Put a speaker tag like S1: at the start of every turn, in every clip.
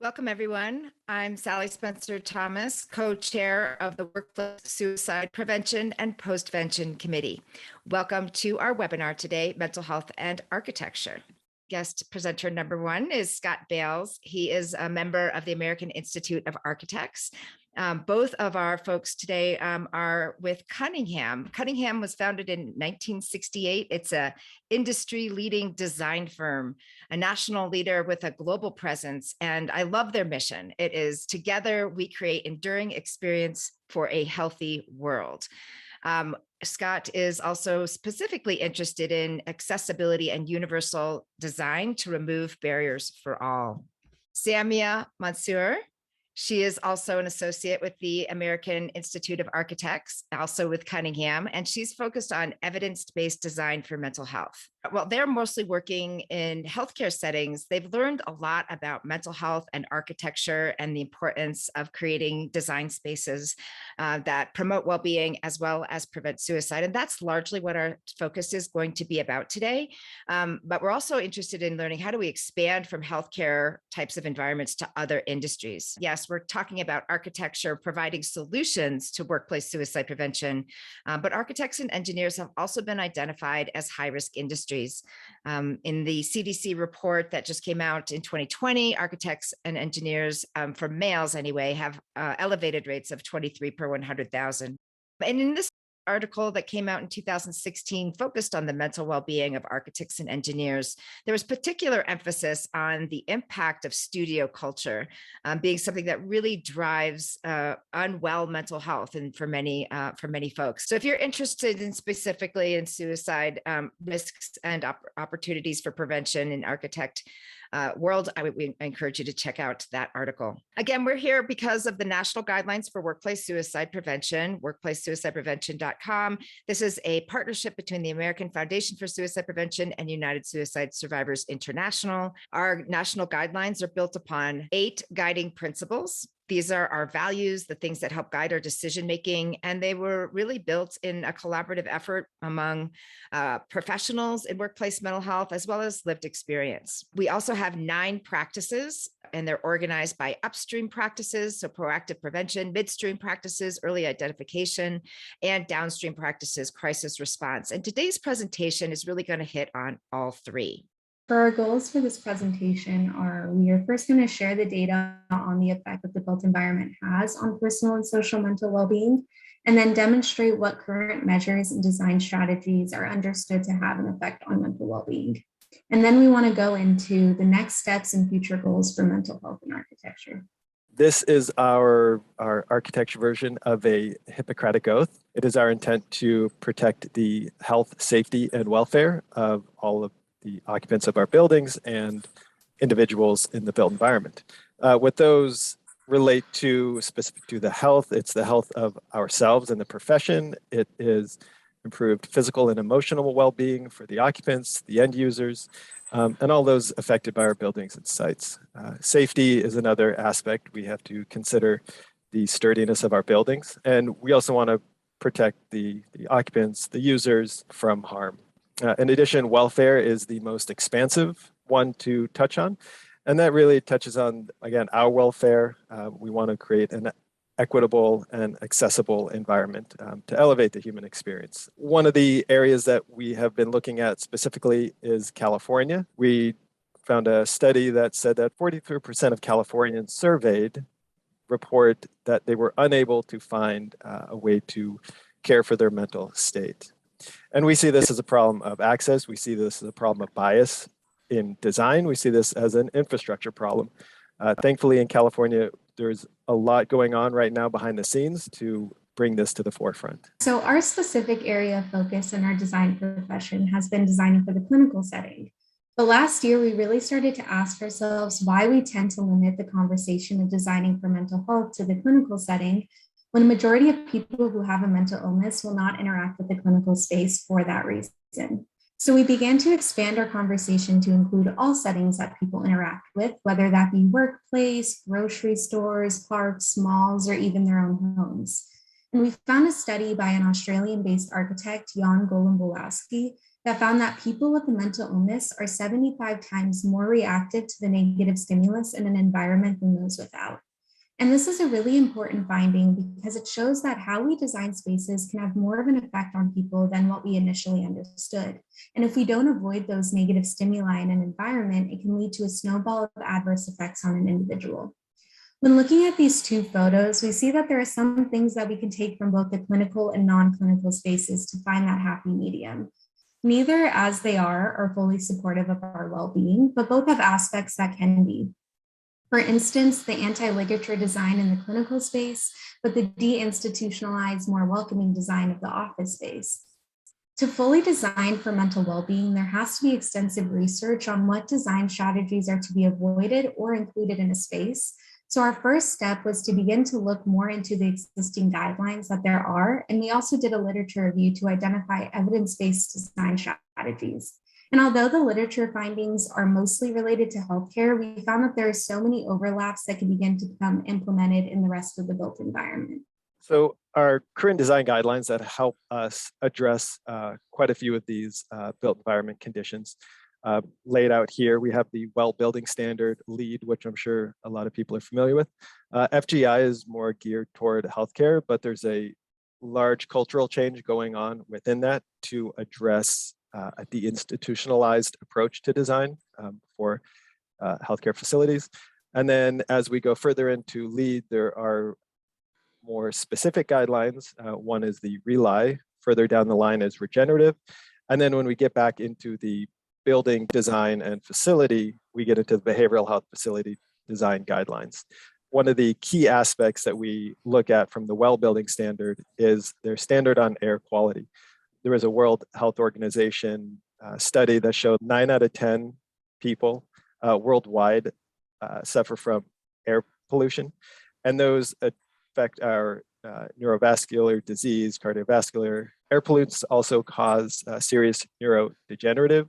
S1: Welcome, everyone. I'm Sally Spencer Thomas, co-chair of the Workplace Suicide Prevention and Postvention Committee. Welcome to our webinar today, Mental Health and Architecture. Guest presenter number one is Scott Bales. He is a member of the American Institute of Architects. Both of our folks today are with Cuningham. Cuningham was founded in 1968. It's an industry-leading design firm, a national leader with a global presence, and I love their mission. It is together we create enduring experience for a healthy world. Scott is also specifically interested in accessibility and universal design to remove barriers for all. Samia Mansour. She is also an associate with the American Institute of Architects, also with Cuningham, and she's focused on evidence-based design for mental health. Well, they're mostly working in healthcare settings. They've learned a lot about mental health and architecture and the importance of creating design spaces that promote well-being as well as prevent suicide. And that's largely what our focus is going to be about today. But we're also interested in learning how do we expand from healthcare types of environments to other industries. Yes, we're talking about architecture providing solutions to workplace suicide prevention, but architects and engineers have also been identified as high-risk industries. In the CDC report that just came out in 2020, architects and engineers, for males anyway, have elevated rates of 23 per 100,000. And in this article that came out in 2016 focused on the mental well-being of architects and engineers, there was particular emphasis on the impact of studio culture being something that really drives unwell mental health and for many folks. So if you're interested in specifically in suicide risks and opportunities for prevention in architect world, I would encourage you to check out that article. Again, we're here because of the National Guidelines for Workplace Suicide Prevention, workplacesuicideprevention.com. This is a partnership between the American Foundation for Suicide Prevention and United Suicide Survivors International. Our national guidelines are built upon 8 guiding principles. These are our values, the things that help guide our decision-making, and they were really built in a collaborative effort among professionals in workplace mental health, as well as lived experience. We also have 9 practices, and they're organized by upstream practices, so proactive prevention, midstream practices, early identification, and downstream practices, crisis response. And today's presentation is really going to hit on all 3.
S2: For our goals for this presentation we are first going to share the data on the effect that the built environment has on personal and social mental well-being, and then demonstrate what current measures and design strategies are understood to have an effect on mental well-being. And then we want to go into the next steps and future goals for mental health and architecture.
S3: This is our architecture version of a Hippocratic Oath. It is our intent to protect the health, safety, and welfare of all of the occupants of our buildings and individuals in the built environment. What those relate to specific to the health, it's the health of ourselves and the profession. It is improved physical and emotional well-being for the occupants, the end users, and all those affected by our buildings and sites. Safety is another aspect. We have to consider the sturdiness of our buildings, and we also want to protect the occupants, the users from harm. In addition, welfare is the most expansive one to touch on, and that really touches on, again, our welfare. We want to create an equitable and accessible environment to elevate the human experience. One of the areas that we have been looking at specifically is California. We found a study that said that 43% of Californians surveyed report that they were unable to find a way to care for their mental state. And we see this as a problem of access. We see this as a problem of bias in design. We see this as an infrastructure problem. Thankfully, in California, there's a lot going on right now behind the scenes to bring this to the forefront.
S2: So our specific area of focus in our design profession has been designing for the clinical setting. But last year, we really started to ask ourselves why we tend to limit the conversation of designing for mental health to the clinical setting, when a majority of people who have a mental illness will not interact with the clinical space for that reason. So we began to expand our conversation to include all settings that people interact with, whether that be workplace, grocery stores, parks, malls, or even their own homes. And we found a study by an Australian-based architect, Jan Golembolowski, that found that people with a mental illness are 75 times more reactive to the negative stimulus in an environment than those without. And this is a really important finding because it shows that how we design spaces can have more of an effect on people than what we initially understood. And if we don't avoid those negative stimuli in an environment, it can lead to a snowball of adverse effects on an individual. When looking at these two photos, we see that there are some things that we can take from both the clinical and non-clinical spaces to find that happy medium. Neither, as they are fully supportive of our well-being, but both have aspects that can be. For instance, the anti-ligature design in the clinical space, but the deinstitutionalized, more welcoming design of the office space. To fully design for mental well-being, there has to be extensive research on what design strategies are to be avoided or included in a space. So our first step was to begin to look more into the existing guidelines that there are, and we also did a literature review to identify evidence-based design strategies. And although the literature findings are mostly related to healthcare, we found that there are so many overlaps that can begin to become implemented in the rest of the built environment.
S3: So our current design guidelines that help us address quite a few of these built environment conditions laid out here. We have the well building standard LEED, which I'm sure a lot of people are familiar with. FGI is more geared toward healthcare, but there's a large cultural change going on within that to address a deinstitutionalized approach to design for healthcare facilities. And then as we go further into LEED, there are more specific guidelines. One is the RELY, further down the line is regenerative. And then when we get back into the building design and facility, we get into the behavioral health facility design guidelines. One of the key aspects that we look at from the well building standard is their standard on air quality. There was a World Health Organization study that showed 9 out of 10 people worldwide suffer from air pollution, and those affect our neurovascular disease, cardiovascular. Air pollutants also cause serious neurodegenerative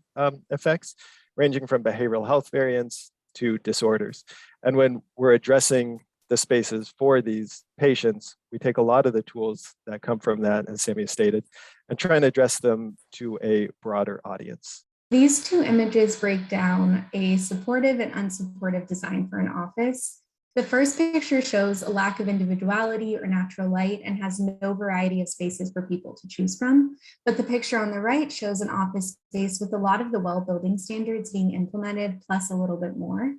S3: effects, ranging from behavioral health variants to disorders. And when we're addressing the spaces for these patients, we take a lot of the tools that come from that, as Samia stated, and try and address them to a broader audience.
S2: These two images break down a supportive and unsupportive design for an office. The first picture shows a lack of individuality or natural light and has no variety of spaces for people to choose from. But the picture on the right shows an office space with a lot of the well building standards being implemented, plus a little bit more.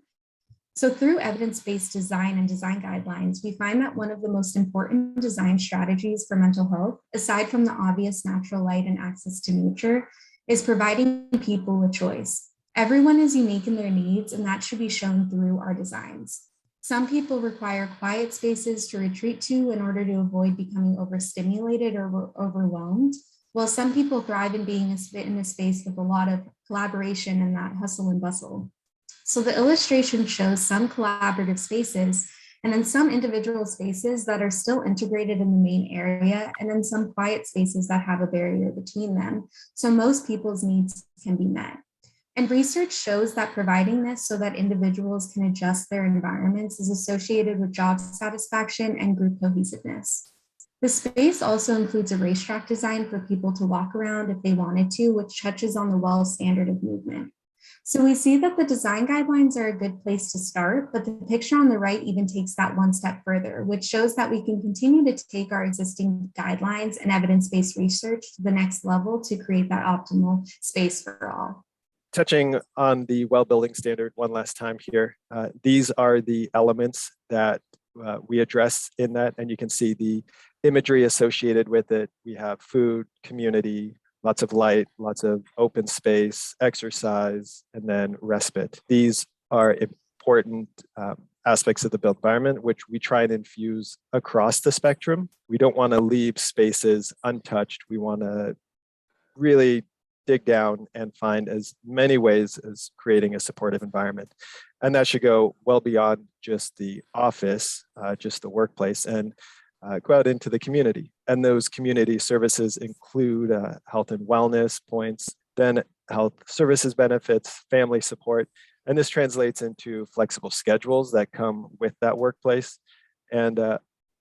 S2: So through evidence-based design and design guidelines, we find that one of the most important design strategies for mental health, aside from the obvious natural light and access to nature, is providing people a choice. Everyone is unique in their needs, and that should be shown through our designs. Some people require quiet spaces to retreat to in order to avoid becoming overstimulated or overwhelmed, while some people thrive in being in a space with a lot of collaboration and that hustle and bustle. So the illustration shows some collaborative spaces and then some individual spaces that are still integrated in the main area, and then some quiet spaces that have a barrier between them. So most people's needs can be met. And research shows that providing this so that individuals can adjust their environments is associated with job satisfaction and group cohesiveness. The space also includes a racetrack design for people to walk around if they wanted to, which touches on the WELL standard of movement. So we see that the design guidelines are a good place to start, but the picture on the right even takes that one step further, which shows that we can continue to take our existing guidelines and evidence-based research to the next level to create that optimal space for all.
S3: Touching on the well building standard one last time here, these are the elements that we address in that, and you can see the imagery associated with it. We have food, community, lots of light, lots of open space, exercise, and then respite. These are important aspects of the built environment, which we try and infuse across the spectrum. We don't want to leave spaces untouched. We want to really dig down and find as many ways as creating a supportive environment. And that should go well beyond just the office, just the workplace, and go out into the community. And those community services include health and wellness points, then health services benefits, family support. And this translates into flexible schedules that come with that workplace, and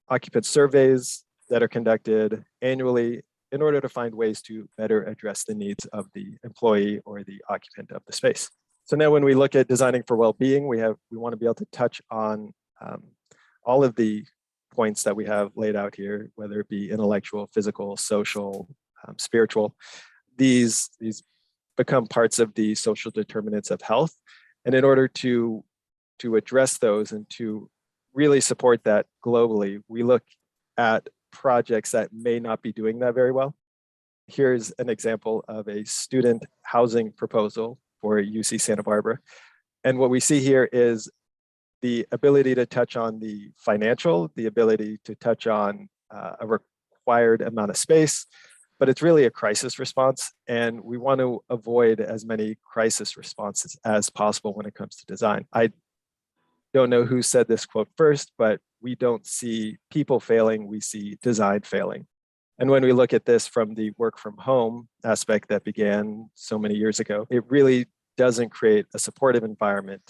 S3: occupant surveys that are conducted annually in order to find ways to better address the needs of the employee or the occupant of the space. So now when we look at designing for well-being, we want to be able to touch on all of the points that we have laid out here, whether it be intellectual, physical, social, spiritual. These become parts of the social determinants of health. And in order to address those and to really support that globally, we look at projects that may not be doing that very well. Here's an example of a student housing proposal for UC Santa Barbara. And what we see here is the ability to touch on the financial, the ability to touch on a required amount of space, but it's really a crisis response. And we want to avoid as many crisis responses as possible when it comes to design. I don't know who said this quote first, but we don't see people failing, we see design failing. And when we look at this from the work from home aspect that began so many years ago, it really doesn't create a supportive environment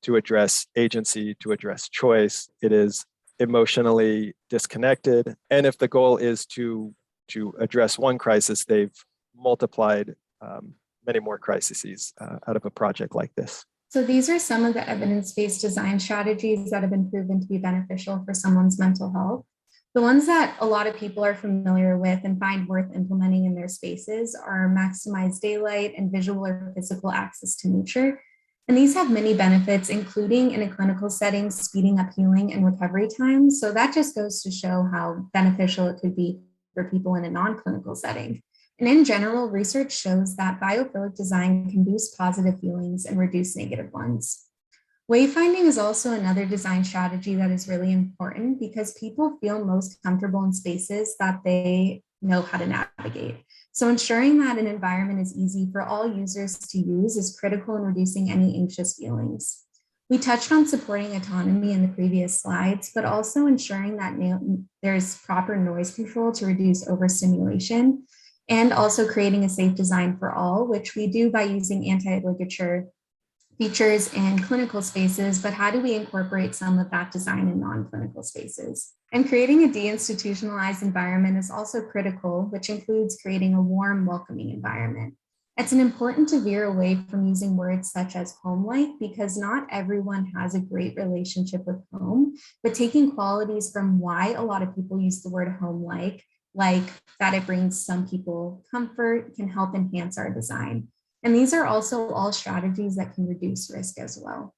S3: to address agency, to address choice. It is emotionally disconnected. And if the goal is to address one crisis, they've multiplied many more crises out of a project like this.
S2: So these are some of the evidence-based design strategies that have been proven to be beneficial for someone's mental health. The ones that a lot of people are familiar with and find worth implementing in their spaces are maximize daylight and visual or physical access to nature. And these have many benefits, including in a clinical setting, speeding up healing and recovery time. So that just goes to show how beneficial it could be for people in a non-clinical setting. And in general, research shows that biophilic design can boost positive feelings and reduce negative ones. Wayfinding is also another design strategy that is really important because people feel most comfortable in spaces that they know how to navigate. So ensuring that an environment is easy for all users to use is critical in reducing any anxious feelings. We touched on supporting autonomy in the previous slides, but also ensuring that there's proper noise control to reduce overstimulation, and also creating a safe design for all, which we do by using anti-ligature features in clinical spaces, but how do we incorporate some of that design in non-clinical spaces? And creating a deinstitutionalized environment is also critical, which includes creating a warm, welcoming environment. It's important to veer away from using words such as home-like because not everyone has a great relationship with home, but taking qualities from why a lot of people use the word home-like that it brings some people comfort, can help enhance our design. And these are also all strategies that can reduce risk as well.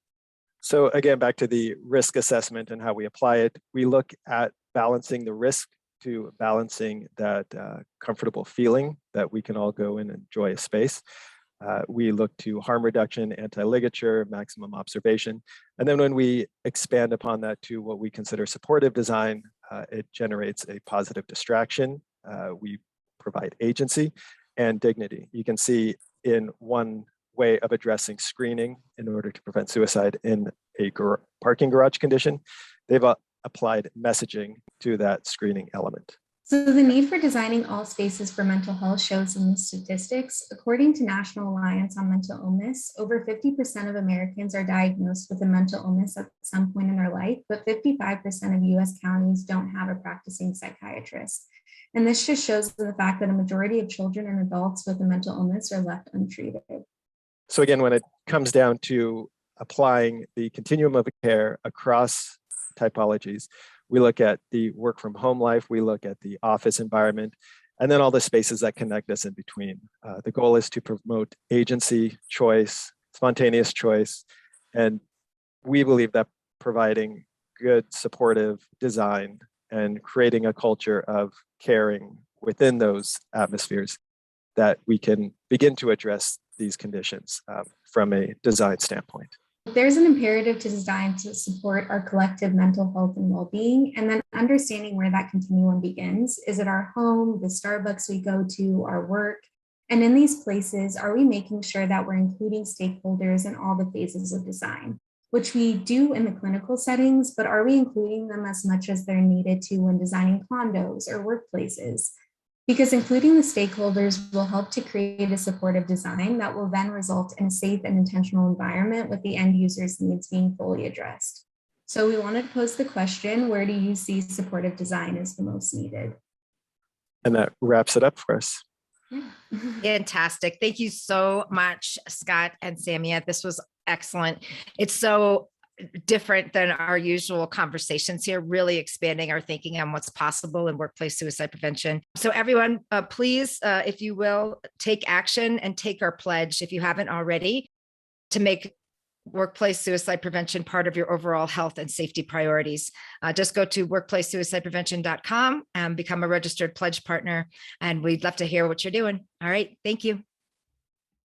S3: So again, back to the risk assessment and how we apply it, we look at balancing the risk to balancing that comfortable feeling that we can all go and enjoy a space. We look to harm reduction, anti-ligature, maximum observation. And then when we expand upon that to what we consider supportive design, it generates a positive distraction. We provide agency and dignity. You can see in one way of addressing screening in order to prevent suicide in a parking garage condition, they've applied messaging to that screening element.
S2: So the need for designing all spaces for mental health shows in the statistics. According to National Alliance on Mental Illness, over 50% of Americans are diagnosed with a mental illness at some point in their life, but 55% of US counties don't have a practicing psychiatrist. And this just shows the fact that a majority of children and adults with a mental illness are left untreated.
S3: So again, when it comes down to applying the continuum of care across typologies, we look at the work from home life, we look at the office environment, and then all the spaces that connect us in between. The goal is to promote agency, choice, spontaneous choice, and we believe that providing good supportive design and creating a culture of caring within those atmospheres that we can begin to address these conditions from a design standpoint.
S2: There's an imperative to design to support our collective mental health and well-being, and then understanding where that continuum begins. Is it our home, the Starbucks we go to, our work? And in these places, are we making sure that we're including stakeholders in all the phases of design, which we do in the clinical settings, but are we including them as much as they're needed to when designing condos or workplaces? Because including the stakeholders will help to create a supportive design that will then result in a safe and intentional environment with the end user's needs being fully addressed. So we wanted to pose the question, where do you see supportive design is the most needed?
S3: And that wraps it up for us.
S1: Fantastic. Thank you so much, Scott and Samia. This was excellent. It's so different than our usual conversations here, really expanding our thinking on what's possible in workplace suicide prevention. So everyone, please, if you will, take action and take our pledge, if you haven't already, to make workplace suicide prevention part of your overall health and safety priorities. Just go to workplacesuicideprevention.com and become a registered pledge partner. And we'd love to hear what you're doing. All right. Thank you.